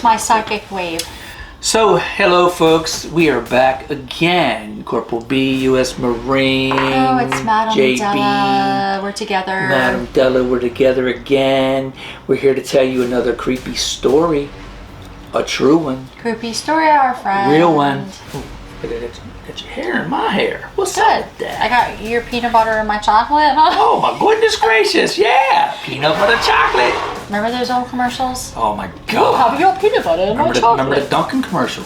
my psychic wave. So, hello folks, we are back again. Corporal B, U.S. Marine. Oh, it's MADAMDELLA. We're together. MADAMDELLA, we're together again. We're here to tell you another creepy story. A true one. Creepy story, our friend. Real one. Ooh, got your hair in my hair. What's up with that? I got your peanut butter in my chocolate, huh? Oh my goodness gracious, yeah. Peanut butter chocolate. Remember those old commercials? Oh my god. Have your peanut butter in my chocolate. Remember the Dunkin' commercial?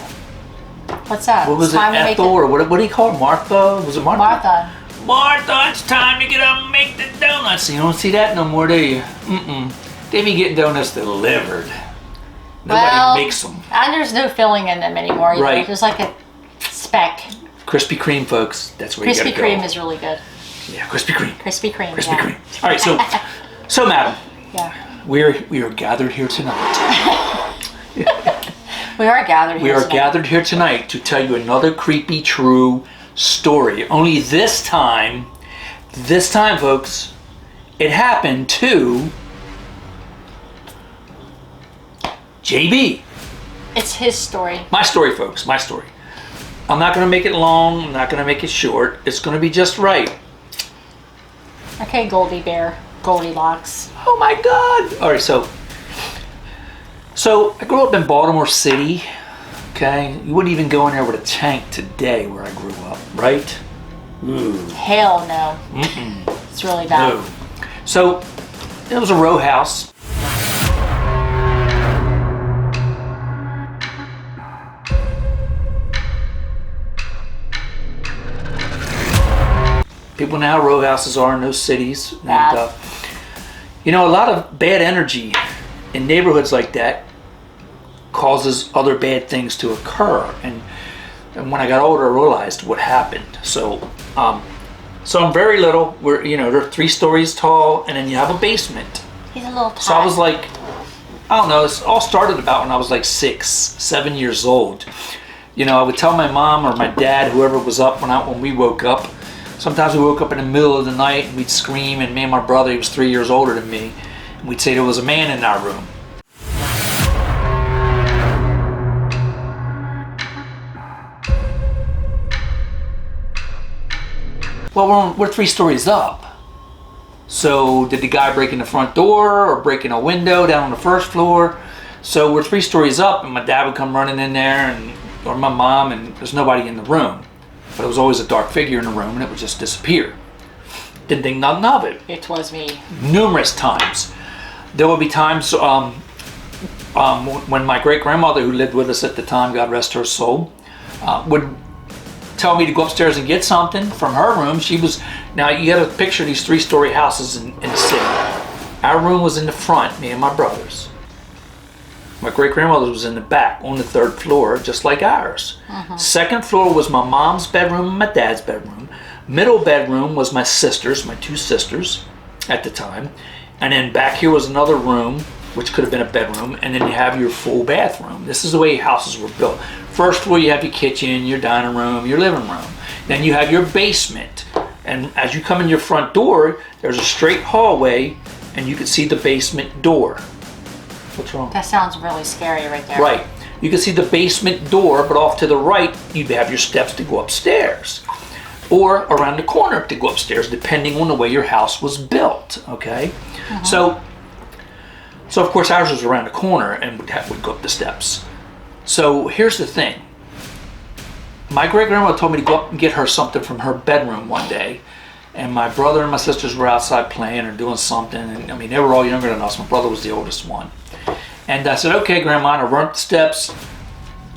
What's that? What was it, Ethel, or what do you call it? Martha? Was it Martha? Martha. Martha, it's time to get up and make the donuts. You don't see that no more, do you? They be getting donuts delivered. Nobody makes them. And there's no filling in them anymore. You Right. know? There's like a speck. Krispy Kreme, folks. That's where you gotta go. Krispy Kreme is really good. Yeah, Krispy Kreme. Krispy Kreme. Krispy Yeah. Kreme. All right, so madam. Yeah. We are gathered here tonight. We are gathered here We are tonight. gathered here tonight to tell you another creepy true story. Only this time, folks, it happened to JB. It's his story. My story, folks, my story. I'm not going to make it long. I'm not going to make it short. It's going to be just right. Okay, Goldie Bear. Goldilocks. Oh my God. All right, so I grew up in Baltimore City, okay? You wouldn't even go in there with a tank today where I grew up, right? Ooh. Hell no. It's really bad. No. So it was a row house. People now, row houses are in those cities. And, you know, a lot of bad energy in neighborhoods like that causes other bad things to occur. And when I got older, I realized what happened. So I'm very little. They're 3 stories tall, and then you have a basement. He's a little tired. So I was like, I don't know, it all started about when I was like 6, 7 years old. You know, I would tell my mom or my dad, whoever was up when we woke up. Sometimes we woke up in the middle of the night and we'd scream, and me and my brother, he was 3 years older than me, and we'd say there was a man in our room. Well, we're 3 stories up. So did the guy break in the front door or break in a window down on the first floor? So we're 3 stories up, and my dad would come running in there, or my mom, and there's nobody in the room. But it was always a dark figure in the room, and it would just disappear. Didn't think nothing of it. It was me. Numerous times. There would be times when my great-grandmother, who lived with us at the time, God rest her soul, would tell me to go upstairs and get something from her room. Now you got to picture these 3-story houses in the city. Our room was in the front, me and my brothers. My great-grandmother was in the back on the 3rd floor, just like ours. 2nd floor was my mom's bedroom and my dad's bedroom. Middle bedroom was my 2 sisters at the time. And then back here was another room, which could have been a bedroom, and then you have your full bathroom. This is the way houses were built. 1st floor, you have your kitchen, your dining room, your living room. Then you have your basement. And as you come in your front door, there's a straight hallway, and you can see the basement door. What's wrong? That sounds really scary right there. Right. You can see the basement door, but off to the right, you have your steps to go upstairs. Or around the corner to go upstairs, depending on the way your house was built, okay? So of course ours was around the corner and would go up the steps. So here's the thing. My great-grandma told me to go up and get her something from her bedroom one day. And my brother and my sisters were outside playing or doing something. And I mean, they were all younger than us. My brother was the oldest one. And I said, okay, Grandma, and I run up the steps.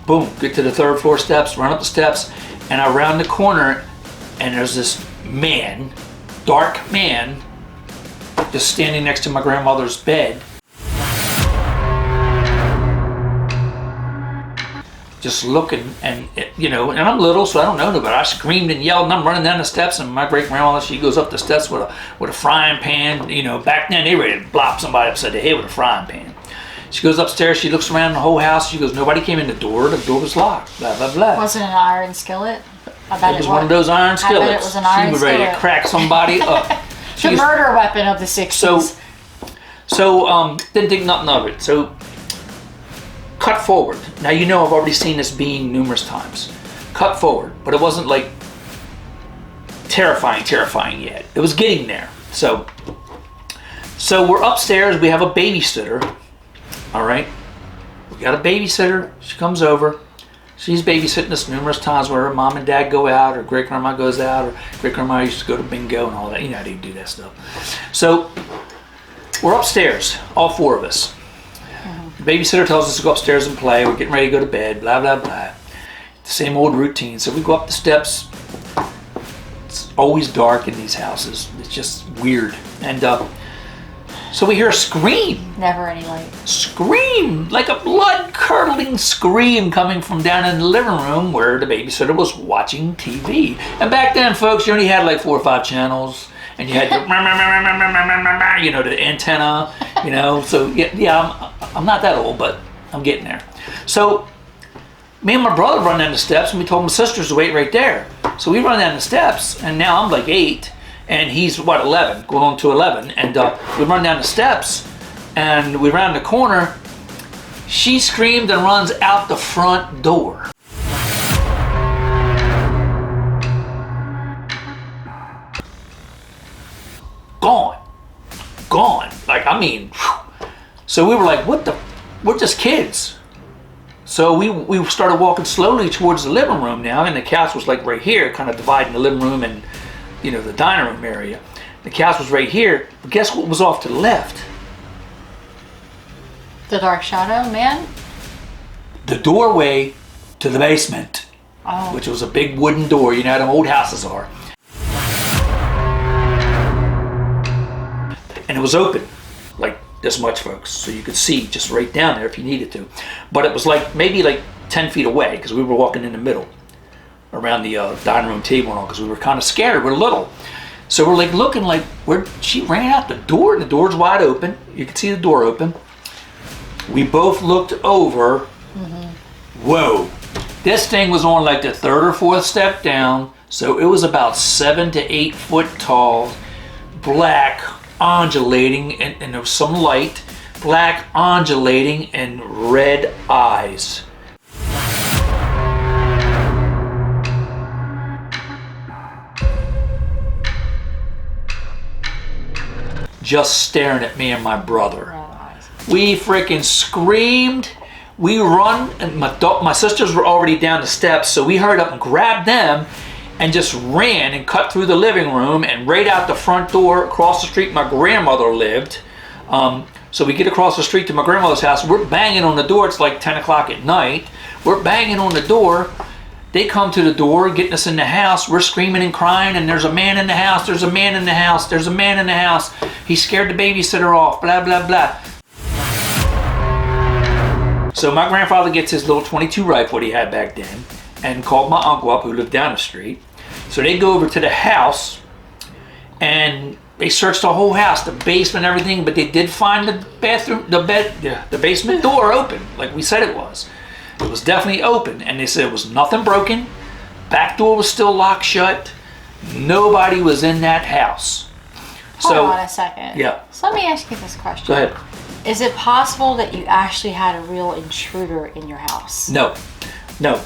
Boom, get to the 3rd floor steps, run up the steps. And I round the corner, and there's this man, dark man, just standing next to my grandmother's bed. Just looking, and and I'm little, so I don't know, but I screamed and yelled, and I'm running down the steps, and my great-grandmother, she goes up the steps with a frying pan. Back then they were ready to blop somebody upside the head with a frying pan. She goes upstairs, she looks around the whole house, she goes, nobody came in the door was locked, blah, blah, blah. Was it an iron skillet? I bet it was one of those iron skillets. I bet it was an iron She was ready to crack somebody up. The murder weapon of the 60s. So didn't think nothing of it. So cut forward. Now you know I've already seen this being numerous times. Cut forward, but it wasn't like terrifying yet. It was getting there. So we're upstairs. We have a babysitter. All right, we got a babysitter. She comes over. She's babysitting us numerous times where her mom and dad go out, or great grandma goes out, or great grandma used to go to bingo and all that. You know how they do that stuff. So we're upstairs, all four of us. The babysitter tells us to go upstairs and play. We're getting ready to go to bed, blah, blah, blah. The same old routine. So we go up the steps. It's always dark in these houses. It's just weird. And so we hear a scream. Never any light. Scream, like a blood-curdling scream coming from down in the living room where the babysitter was watching TV. And back then, folks, you only had like 4 or 5 channels. And you had the, you know, the antenna, you know. So yeah, I'm not that old, but I'm getting there. So me and my brother run down the steps, and we told my sisters to wait right there. So we run down the steps, and now I'm like 8, and he's what, 11, going on to 11. And we run down the steps, and we round the corner. She screamed and runs out the front door. Gone. Like, I mean, whew. So we were like, what the, we're just kids. So we started walking slowly towards the living room now, and the couch was like right here, kind of dividing the living room and, you know, the dining room area. The couch was right here, but guess what was off to the left? The dark shadow, man? The doorway to the basement, Oh. which was a big wooden door, you know how them old houses are. And it was open, like this much, folks, so you could see just right down there if you needed to. But it was like maybe like 10 feet away, because we were walking in the middle around the dining room table and all, because we were kind of scared. We're little, so we're like looking like where she ran out the door, and the door's wide open. You can see the door open. We both looked over. Whoa, this thing was on like the 3rd or 4th step down, so it was about 7 to 8 foot tall, black, undulating, and there was some light, black, undulating, and red eyes. Just staring at me and my brother. We freaking screamed. We run, and my sisters were already down the steps, so we hurried up and grabbed them and just ran and cut through the living room and right out the front door across the street my grandmother lived. So we get across the street to my grandmother's house. We're banging on the door. It's like 10 o'clock at night. We're banging on the door. They come to the door, getting us in the house. We're screaming and crying, and there's a man in the house. There's a man in the house. There's a man in the house. He scared the babysitter off, blah, blah, blah. So my grandfather gets his little .22 rifle that he had back then and called my uncle up, who lived down the street. So they go over to the house and they searched the whole house, the basement, everything, but they did find the bathroom, the basement door open, like we said it was. It was definitely open, and they said it was nothing broken. Back door was still locked shut. Nobody was in that house. Hold on a second. Yeah. So let me ask you this question. Go ahead. Is it possible that you actually had a real intruder in your house? No.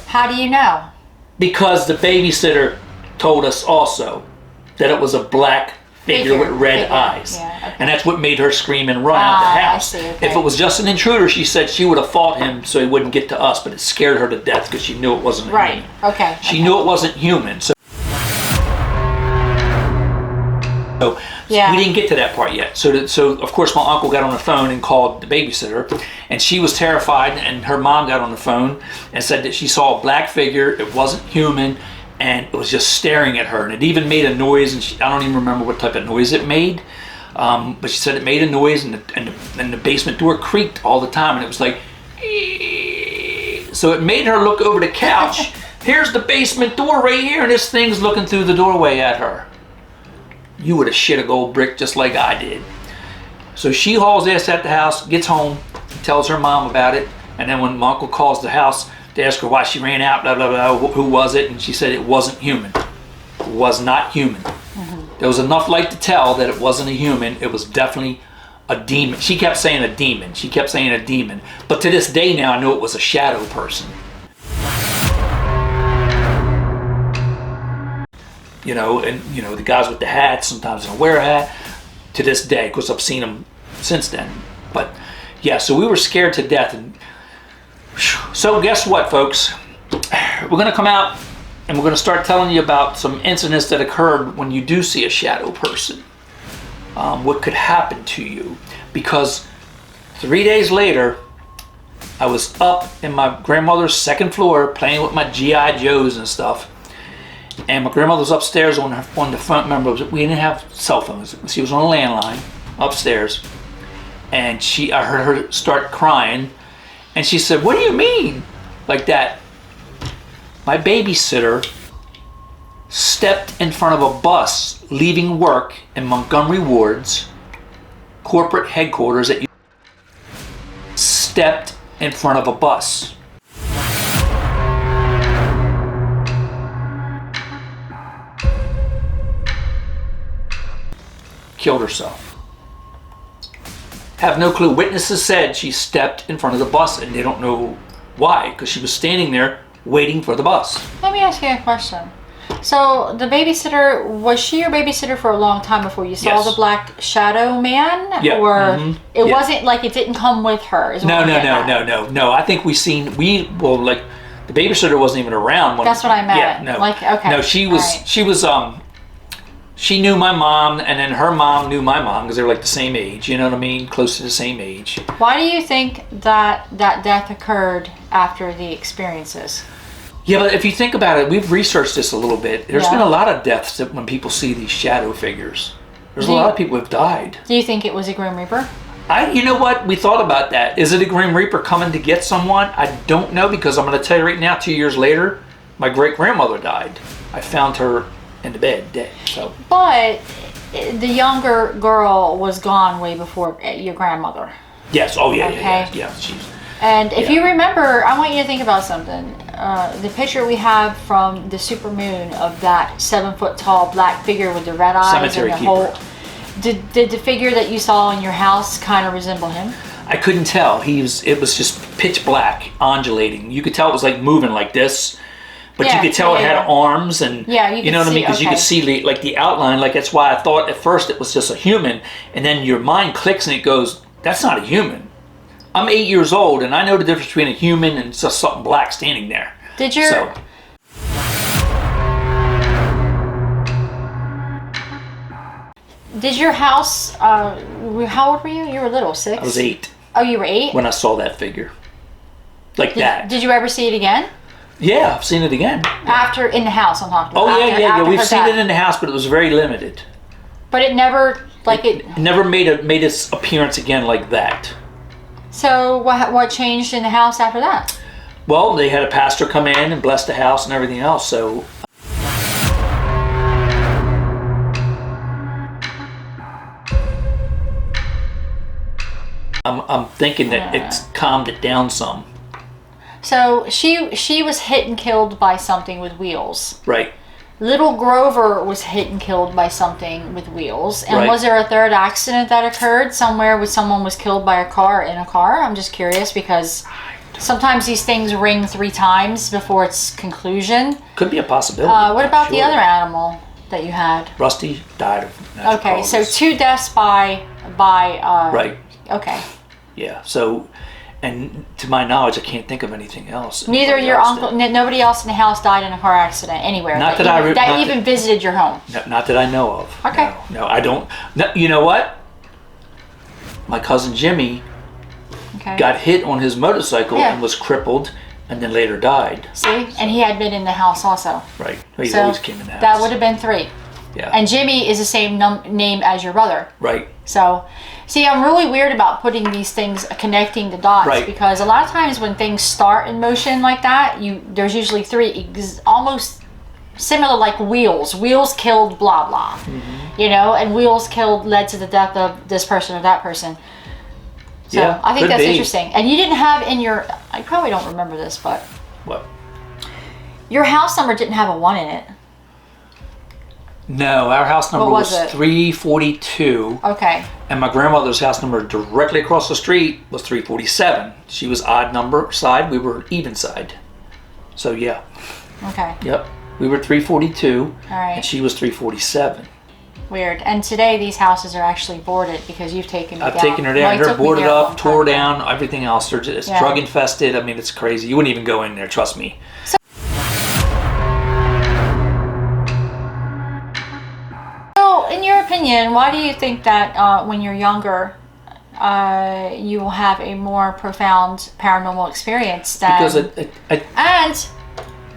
How do you know? Because the babysitter told us also that it was a black figure with red eyes. Yeah, okay. And that's what made her scream and run out the house. I see, okay. If it was just an intruder, she said she would have fought him so he wouldn't get to us, but it scared her to death because she knew it wasn't right. human. Okay. She knew it wasn't human. So yeah. we didn't get to that part yet. So of course my uncle got on the phone and called the babysitter, and she was terrified, and her mom got on the phone and said that she saw a black figure. It wasn't human, and it was just staring at her, and it even made a noise, and I don't even remember what type of noise it made, but she said it made a noise, and the basement door creaked all the time, and it was like, so it made her look over the couch. Here's the basement door right here, and this thing's looking through the doorway at her. You would have shit a gold brick just like I did. So she hauls ass at the house, gets home, tells her mom about it, and then when my uncle calls the house to ask her why she ran out, blah, blah, blah, who was it, and she said it wasn't human. It was not human. There was enough light to tell that it wasn't a human. It was definitely a demon. She kept saying a demon. She kept saying a demon. But to this day now, I know it was a shadow person. You know, and you know, the guys with the hats, sometimes they'll wear a hat. To this day, because I've seen them since then. But yeah, so we were scared to death. And so guess what, folks? We're going to come out and we're going to start telling you about some incidents that occurred when you do see a shadow person. What could happen to you. Because 3 days later, I was up in my grandmother's second floor playing with my G.I. Joes and stuff. And my grandmother was upstairs on the front. Remember, we didn't have cell phones. She was on a landline upstairs. And I heard her start crying. And she said, "What do you mean?" Like that. My babysitter stepped in front of a bus leaving work in Montgomery Ward's corporate headquarters at stepped in front of a bus. Killed herself. Have no clue. Witnesses said she stepped in front of the bus and they don't know why, because she was standing there waiting for the bus. Let me ask you a question. So the babysitter, was she your babysitter for a long time before you saw Yes. the black shadow man? Yeah. Or it wasn't like it didn't come with her? Is what No. I'm getting at. I think like the babysitter wasn't even around. That's what I meant. Yeah, no. Like, okay. No, she was, she knew my mom, and then her mom knew my mom because they were like the same age, you know what I mean? Close to the same age. Why do you think that death occurred after the experiences? Yeah, but if you think about it, we've researched this a little bit. There's been a lot of deaths that when people see these shadow figures. There's a lot of people who have died. Do you think it was a Grim Reaper? You know what? We thought about that. Is it a Grim Reaper coming to get someone? I don't know, because I'm going to tell you right now, 2 years later, my great-grandmother died. I found her in the bed dead. So. But the younger girl was gone way before your grandmother. Yes. Oh, yeah, Okay. yeah. She's. And if you remember, I want you to think about something. The picture we have from the supermoon of that 7-foot tall black figure with the red eyes Cemetery and the keeper. whole. Did the figure that you saw in your house kind of resemble him? I couldn't tell. It was just pitch black, undulating. You could tell it was like moving like this. But you could tell it had arms and, you know what I mean? Because you could see like the outline. Like, that's why I thought at first it was just a human. And then your mind clicks and it goes, that's not a human. I'm 8 years old and I know the difference between a human and just something black standing there. Did your... So, Did your house, how old were you? You were little, 6? I was 8. Oh, you were 8? When I saw that figure. Like that. Did you ever see it again? Yeah, I've seen it again. After, in the house, I'm talking about. Oh, yeah. We've seen that. it in the house, but it was very limited. But it never, like it never made its appearance again like that. So what changed in the house after that? Well, they had a pastor come in and bless the house and everything else, so... I'm thinking that it's calmed it down some. So she was hit and killed by something with wheels. Right. Little Grover was hit and killed by something with wheels. And Right. was there a third accident that occurred somewhere where someone was killed by a car in a car? I'm just curious because sometimes these things ring 3 times before its conclusion. Could be a possibility. What about the other animal that you had? Rusty died of natural Okay, causes. so 2 deaths by right. Okay. Yeah. So, and to my knowledge, I can't think of anything else. Neither Anybody your else uncle, did. nobody else in the house died in a car accident anywhere. Not that that even, not even visited your home. No, not that I know of. Okay. No, I don't. No, you know what? My cousin Jimmy Okay. got hit on his motorcycle Yeah. and was crippled, and then later died. See, and he had been in the house also. Right. He So always came in the house. that would have been 3. Yeah. And Jimmy is the same name as your brother. Right. So, see, I'm really weird about putting these things, connecting the dots, Right. because a lot of times when things start in motion like that, there's usually 3 almost similar, like wheels. Wheels killed blah blah, you know, and wheels led to the death of this person or that person. So Yeah, I think could that's be. interesting. And you didn't have in your, I probably don't remember this, but What? your house number didn't have a 1 in it. No, our house number What was was it? 342. Okay. And my grandmother's house number directly across the street was 347. She was odd number side, we were even side. So yeah. Okay. Yep. We were 342. All right. And she was 347. Weird. And today these houses are actually boarded because you've taken me down. I've taken her down. Well, you They're took me boarded there a long up, tore time ago. down, everything else. They're just Yeah. drug infested. I mean, it's crazy. You wouldn't even go in there, trust me. So, in your opinion, why do you think that when you're younger, you will have a more profound paranormal experience than... Because And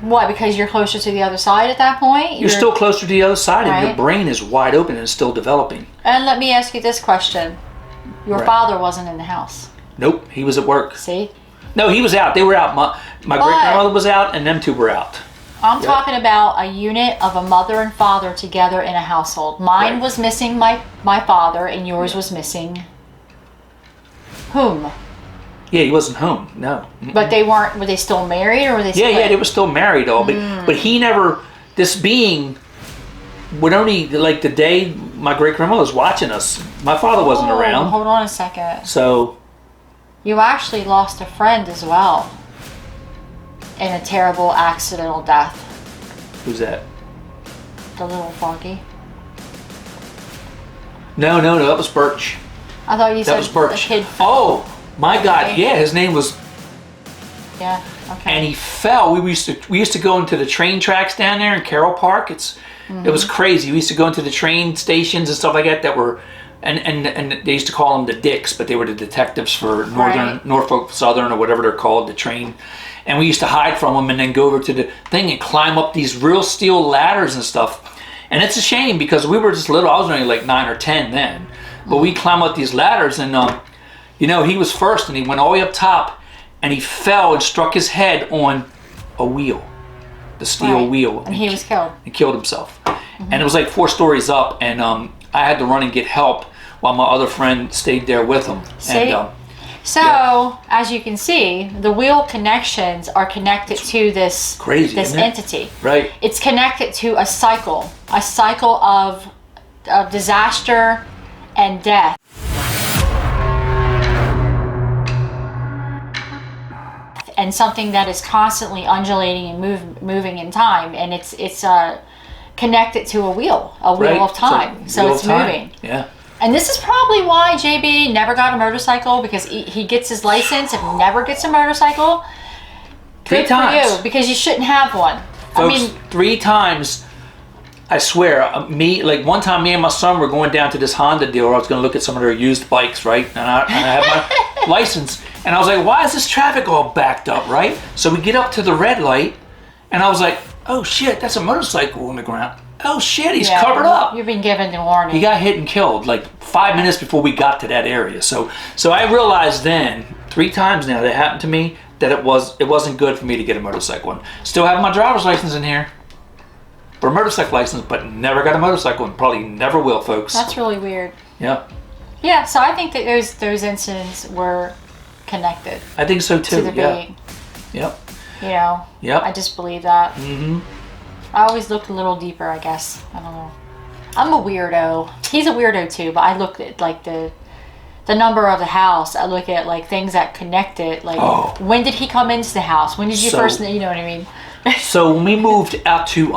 what? Because you're closer to the other side at that point? you're still closer to the other side, and your Right. brain is wide open and still developing. And let me ask you this question. Your Right. father wasn't in the house. Nope, he was at work. See? No, he was out. They were out. My great-grandmother was out, and them two were out. I'm Yep. talking about a unit of a mother and father together in a household. Mine Right. was missing my father, and yours was missing whom? Yeah, he wasn't home. No. Mm-mm. But they weren't. Were they still married, or were they? Yeah, Split? yeah, they were still married, all, but he never. This being would only like the day my great-grandmother was watching us. My father wasn't Oh, around, Hold on a second. so You actually lost a friend as well in a terrible accidental death. who's that? The little Foggy. No, that was Birch. I thought you That said was Birch. a kid. Oh my God! Okay. Yeah, his name was. Yeah. Okay. And he fell. We used to go into the train tracks down there in Carroll Park. It was crazy. We used to go into the train stations and stuff like that were, and they used to call them the Dicks, but they were the detectives for Right. Norfolk Southern or whatever they're called, the train. And we used to hide from them and then go over to the thing and climb up these real steel ladders and stuff. And it's a shame because we were just little. I was only like 9 or 10 then, but we climb up these ladders and he was first and he went all the way up top and he fell and struck his head on a wheel, the steel Right. wheel. And he was killed. He killed himself. And it was like 4 stories up, and I had to run and get help while my other friend stayed there with him. See? And, So, as you can see, the wheel connections are connected to this crazy, this isn't it? entity. right. It's connected to a cycle of disaster and death. And something that is constantly undulating and moving in time, and it's connected to a wheel Right. of time. So wheel it's of time. moving. Yeah. And this is probably why JB never got a motorcycle, because he gets his license and never gets a motorcycle. 3 Good times. for you, because you shouldn't have one. Folks, 3 times, I swear, one time me and my son were going down to this Honda dealer. I was going to look at some of their used bikes, right? And I had my license. And I was like, why is this traffic all backed up, right? So we get up to the red light, and I was like, oh shit, that's a motorcycle on the ground. Oh shit, he's covered up. You're being given the warning. He got hit and killed like 5 minutes before we got to that area. So I realized then, 3 times now that happened to me, that it wasn't good for me to get a motorcycle. And still have my driver's license in here. For a motorcycle license, but never got a motorcycle and probably never will, folks. That's really weird. Yeah. Yeah, so I think that those incidents were connected I think so too. to the yeah. being. Yep. You know? Yep. I just believe that. Mm-hmm. I always looked a little deeper, I guess. I don't know. I'm a weirdo. He's a weirdo too, but I look at like the number of the house. I look at like things that connect it. Like, when did he come into the house? When did you first, you know what I mean? So when we moved out to,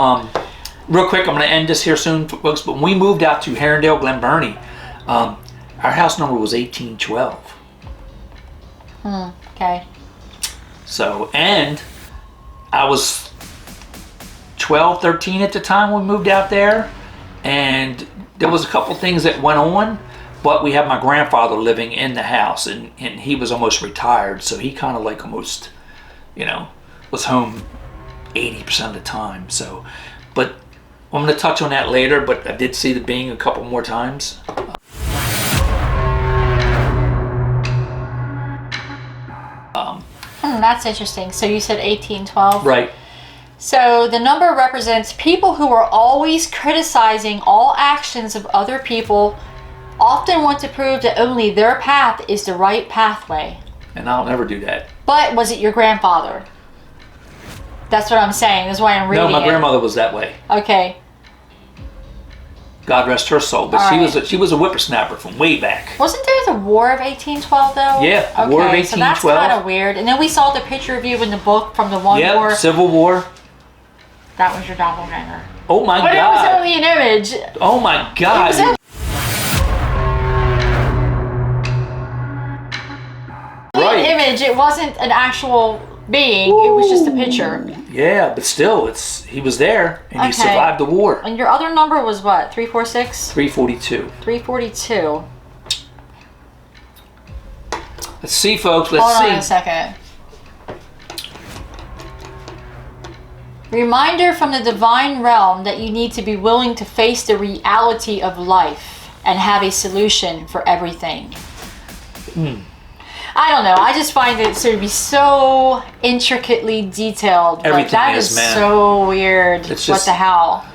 real quick, I'm going to end this here soon, folks, but when we moved out to Herondale, Glen Burnie, our house number was 1812. Okay. So, and I was 12, 13 at the time when we moved out there, and there was a couple things that went on, but we had my grandfather living in the house, and he was almost retired, so he kind of like almost, was home 80% of the time. So, but I'm going to touch on that later, but I did see the being a couple more times. That's interesting. So you said 1812? Right. So the number represents people who are always criticizing all actions of other people, often want to prove that only their path is the right pathway. And I'll never do that. But was it your grandfather? That's what I'm saying. That's why I'm reading it. No, my grandmother was that way. Okay. God rest her soul. But she was a whippersnapper from way back. Wasn't there the War of 1812 though? Yeah, okay, War of 1812. So that's kind of weird. And then we saw the picture of you in the book from the one war. Civil War. That was your doppelganger. Oh my but God. But it was only an image. Oh my God. Right. An image. It wasn't an actual being. Ooh. It was just a picture. Yeah, but still, he was there and he survived the war. And your other number was what? 346? 342. 342. Let's see, folks. Let's see. Hold on a second. Reminder from the divine realm that you need to be willing to face the reality of life and have a solution for everything. I don't know. I just find it to be so intricately detailed. Everything that is so weird. It's what the hell?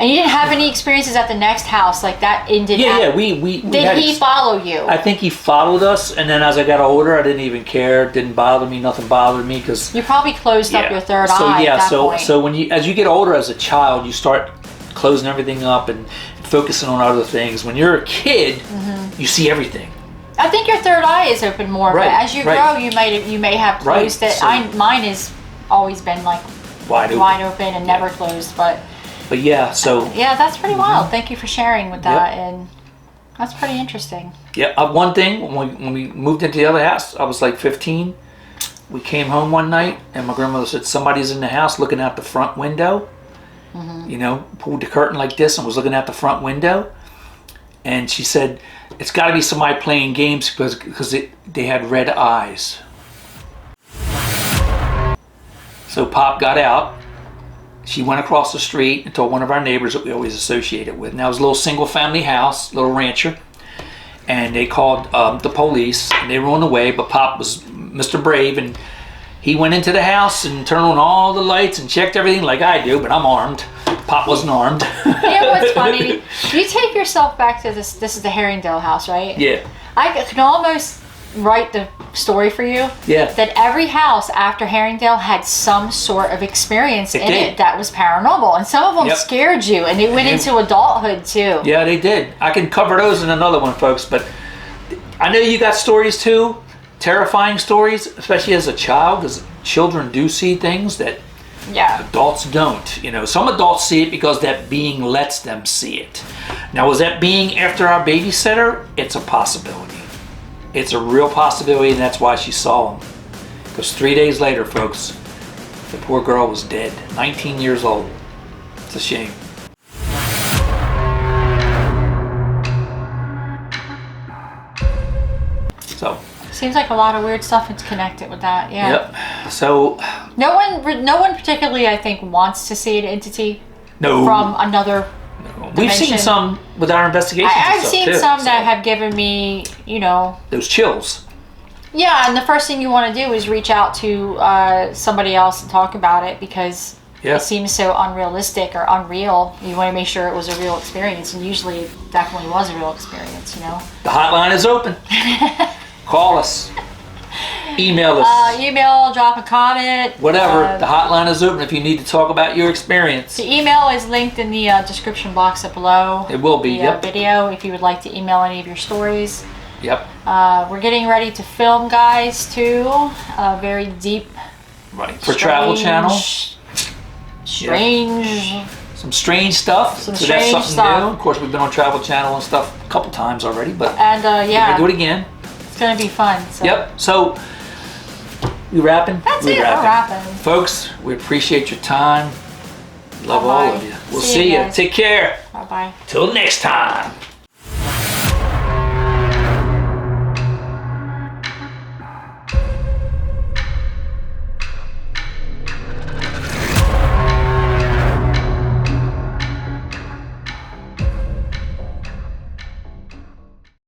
And you didn't have any experiences at the next house like that ended. Yeah, we did he follow you? I think he followed us, and then as I got older, I didn't even care. It didn't bother me. Nothing bothered me because you probably closed up your third eye. Yeah, at that point. so as you get older as a child, you start closing everything up and focusing on other things. When you're a kid, you see everything. I think your third eye is open more, but as you grow, you may have closed it. So, mine has always been like wide open and never closed, but yeah, so yeah, that's pretty wild. Thank you for sharing with that, and that's pretty interesting. Yeah, one thing when we moved into the other house, I was like 15. We came home one night, and my grandmother said somebody's in the house looking out the front window. You know, pulled the curtain like this and was looking out the front window, and she said it's got to be somebody playing games because they had red eyes. So Pop got out. She went across the street and told one of our neighbors that we always associated with. Now it was a little single family house, little rancher, and they called the police and they were on the way, but Pop was Mr. Brave and he went into the house and turned on all the lights and checked everything like I do, but I'm armed. Pop wasn't armed. You know what's funny? You take yourself back to this is the Herringdale house, right? Yeah. I can almost write the story for you. Yeah. That every house after Herringdale had some sort of experience in it that was paranormal. And some of them scared you and they went into adulthood too. Yeah, they did. I can cover those in another one, folks, but I know you got stories too. Terrifying stories, especially as a child, because children do see things that adults don't. You know, some adults see it because that being lets them see it. Now, was that being after our babysitter? It's a possibility. It's a real possibility, and that's why she saw him. Because 3 days later, folks, the poor girl was dead, 19 years old. It's a shame. So. Seems like a lot of weird stuff is connected with that. Yeah. Yep. So. No one particularly, I think, wants to see an entity. No. From another. No. We've seen some with our investigations. I've seen some that have given me, you know, those chills. Yeah, and the first thing you want to do is reach out to somebody else and talk about it because it seems so unrealistic or unreal. You want to make sure it was a real experience, and usually it definitely was a real experience. You know. The hotline is open. Call us. Email us. Email, drop a comment. Whatever. The hotline is open if you need to talk about your experience. The email is linked in the description box up below. It will be, the video if you would like to email any of your stories. Yep. We're getting ready to film, guys, too. Very deep. Right. For Travel Channel. Strange. Yep. Some strange stuff. Some strange that's something stuff. new. Of course, we've been on Travel Channel and stuff a couple times already, but we're gonna do it again. It's gonna be fun. So. Yep. So we wrapping? That's it. We're wrapping. Folks, we appreciate your time. Love all of you. We'll see you. Take care. Bye bye. Till next time.